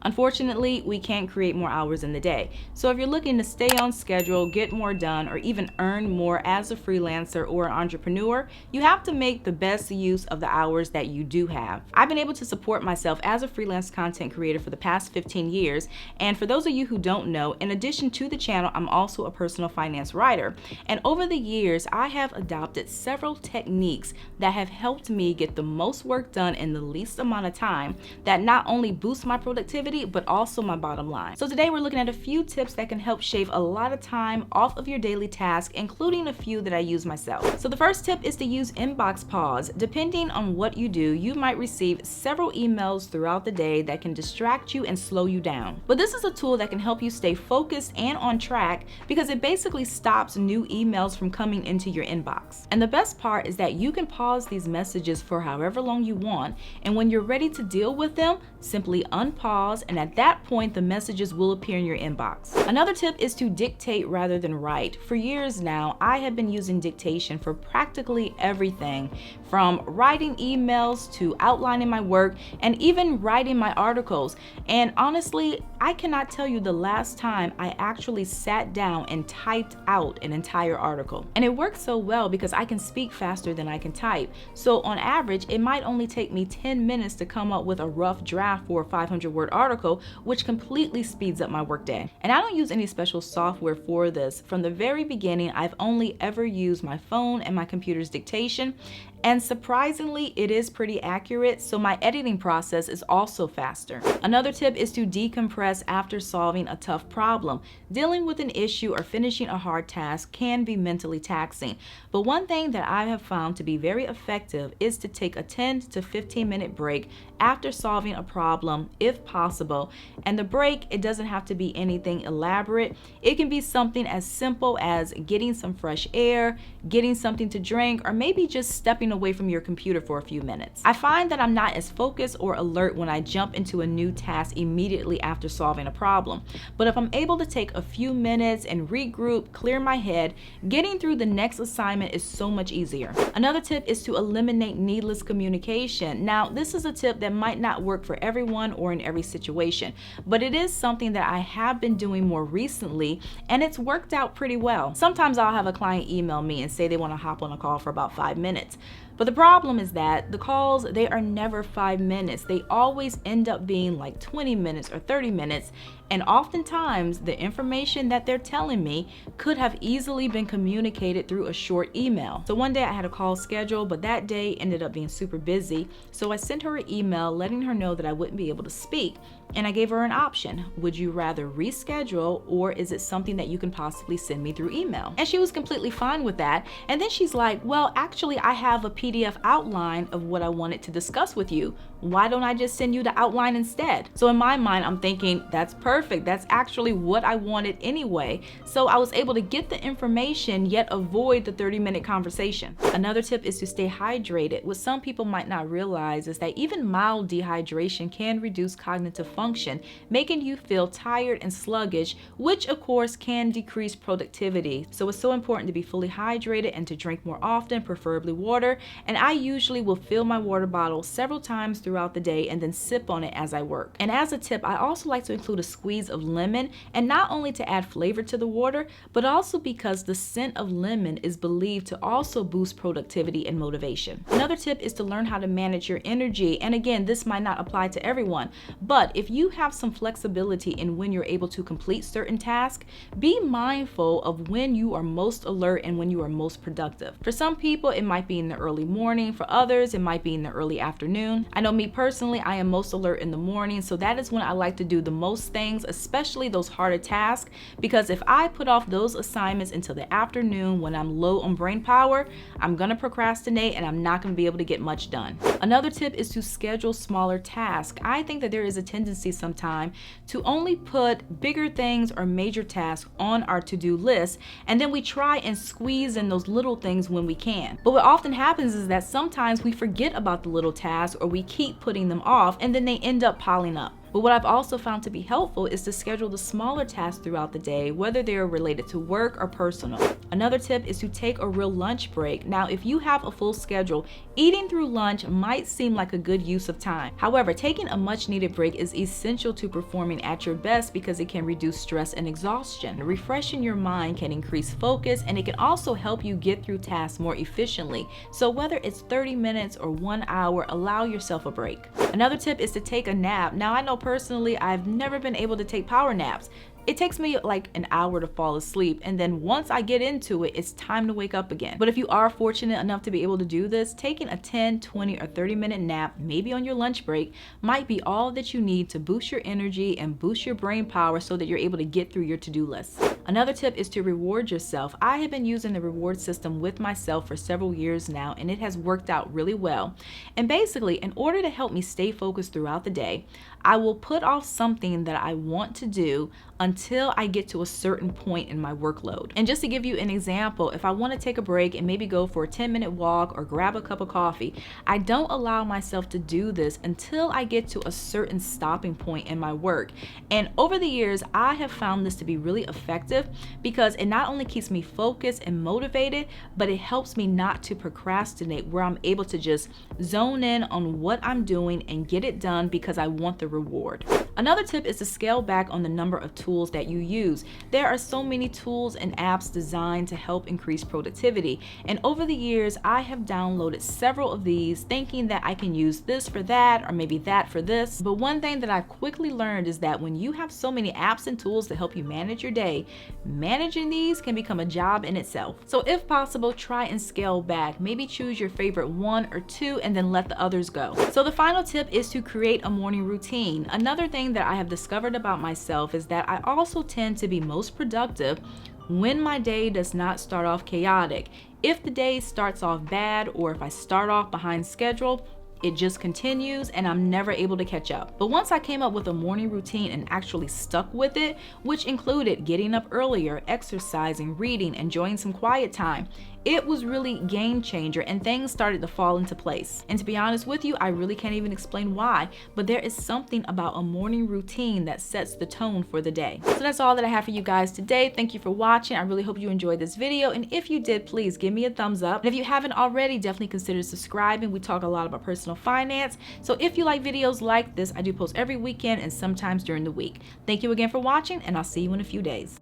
Unfortunately, we can't create more hours in the day. So if you're looking to stay on schedule, get more done, or even earn more as a freelancer or an entrepreneur, you have to make the best use of the hours that you do have. I've been able to support myself as a freelance content creator for the past 15 years. And for those of you who don't know, in addition to the channel, I'm also a personal finance writer. And over the years, I have adopted several techniques that have helped me get the most work done in the least amount of time that not only boost my productivity, but also my bottom line. So today we're looking at a few tips that can help shave a lot of time off of your daily tasks, including a few that I use myself. So the first tip is to use inbox pause. Depending on what you do, you might receive several emails throughout the day that can distract you and slow you down. But this is a tool that can help you stay focused and on track because it basically stops new emails from coming into your inbox. And the best part is that you can pause these messages for however long you want, and when you're ready to deal with them, simply unpause, and at that point the messages will appear in your inbox. Another tip is to dictate rather than write. For years now, I have been using dictation for practically everything, from writing emails to outlining my work and even writing my articles. And honestly, I cannot tell you the last time I actually sat down and typed out an entire article. And it works so well because I can speak faster than I can type. So on average, it might only take me 10 minutes to come up with a rough draft for a 500-word article, which completely speeds up my workday. And I don't use any special software for this. From the very beginning, I've only ever used my phone and my computer's dictation. And surprisingly, it is pretty accurate, so my editing process is also faster. Another tip is to decompress after solving a tough problem. Dealing with an issue or finishing a hard task can be mentally taxing, but one thing that I have found to be very effective is to take a 10 to 15-minute break after solving a problem, if possible. And the break, it doesn't have to be anything elaborate. It can be something as simple as getting some fresh air, getting something to drink, or maybe just stepping away from your computer for a few minutes. I find that I'm not as focused or alert when I jump into a new task immediately after solving a problem. But if I'm able to take a few minutes and regroup, clear my head, getting through the next assignment is so much easier. Another tip is to eliminate needless communication. Now, this is a tip that might not work for everyone or in every situation, but it is something that I have been doing more recently, and it's worked out pretty well. Sometimes I'll have a client email me and say they want to hop on a call for about 5 minutes. But the problem is that the calls, they are never 5 minutes. They always end up being like 20 minutes or 30 minutes. And oftentimes the information that they're telling me could have easily been communicated through a short email. So one day I had a call scheduled, but that day ended up being super busy. So I sent her an email letting her know that I wouldn't be able to speak. And I gave her an option. Would you rather reschedule, or is it something that you can possibly send me through email? And she was completely fine with that. And then she's like, well, actually I have a PDF outline of what I wanted to discuss with you. Why don't I just send you the outline instead? So in my mind, I'm thinking, that's perfect. That's actually what I wanted anyway. So I was able to get the information yet avoid the 30-minute conversation. Another tip is to stay hydrated. What some people might not realize is that even mild dehydration can reduce cognitive function, making you feel tired and sluggish, which of course can decrease productivity. So it's so important to be fully hydrated and to drink more often, preferably water. And I usually will fill my water bottle several times throughout the day and then sip on it as I work. And as a tip, I also like to include a squeeze of lemon, and not only to add flavor to the water, but also because the scent of lemon is believed to also boost productivity and motivation. Another tip is to learn how to manage your energy. And again, this might not apply to everyone, but if you have some flexibility in when you're able to complete certain tasks, be mindful of when you are most alert and when you are most productive. For some people, it might be in the early morning. For others, it might be in the early afternoon. I know me personally, I am most alert in the morning, so that is when I like to do the most things, especially those harder tasks, because if I put off those assignments until the afternoon when I'm low on brain power, I'm gonna procrastinate and I'm not gonna be able to get much done. Another tip is to schedule smaller tasks. I think that there is a tendency sometimes to only put bigger things or major tasks on our to-do list, and then we try and squeeze in those little things when we can. But what often happens is that sometimes we forget about the little tasks, or we keep putting them off, and then they end up piling up. But what I've also found to be helpful is to schedule the smaller tasks throughout the day, whether they are related to work or personal. Another tip is to take a real lunch break. Now, if you have a full schedule, eating through lunch might seem like a good use of time. However, taking a much needed break is essential to performing at your best because it can reduce stress and exhaustion. Refreshing your mind can increase focus, and it can also help you get through tasks more efficiently. So whether it's 30 minutes or 1 hour, allow yourself a break. Another tip is to take a nap. Now, I know personally I've never been able to take power naps. It takes me like an hour to fall asleep, and then once I get into it, it's time to wake up again. But if you are fortunate enough to be able to do this, taking a 10, 20, or 30-minute nap, maybe on your lunch break, might be all that you need to boost your energy and boost your brain power so that you're able to get through your to-do list. Another tip is to reward yourself. I have been using the reward system with myself for several years now, and it has worked out really well. And basically, in order to help me stay focused throughout the day, I will put off something that I want to do until I get to a certain point in my workload. And just to give you an example, if I want to take a break and maybe go for a 10-minute walk or grab a cup of coffee, I don't allow myself to do this until I get to a certain stopping point in my work. And over the years, I have found this to be really effective because it not only keeps me focused and motivated, but it helps me not to procrastinate, where I'm able to just zone in on what I'm doing and get it done because I want the reward. Another tip is to scale back on the number of tools that you use. There are so many tools and apps designed to help increase productivity, and over the years I have downloaded several of these thinking that I can use this for that or maybe that for this. But one thing that I've quickly learned is that when you have so many apps and tools to help you manage your day, managing these can become a job in itself. So if possible, try and scale back. Maybe choose your favorite one or two and then let the others go. So the final tip is to create a morning routine. Another thing that I have discovered about myself is that I also tend to be most productive when my day does not start off chaotic. If the day starts off bad, or if I start off behind schedule, it just continues and I'm never able to catch up. But once I came up with a morning routine and actually stuck with it, which included getting up earlier, exercising, reading, enjoying some quiet time, it was really game changer and things started to fall into place. And to be honest with you, I really can't even explain why, but there is something about a morning routine that sets the tone for the day. So that's all that I have for you guys today. Thank you for watching. I really hope you enjoyed this video, and if you did, please give me a thumbs up. And if you haven't already, definitely consider subscribing. We talk a lot about personal finance. So if you like videos like this, I do post every weekend and sometimes during the week. Thank you again for watching, and I'll see you in a few days.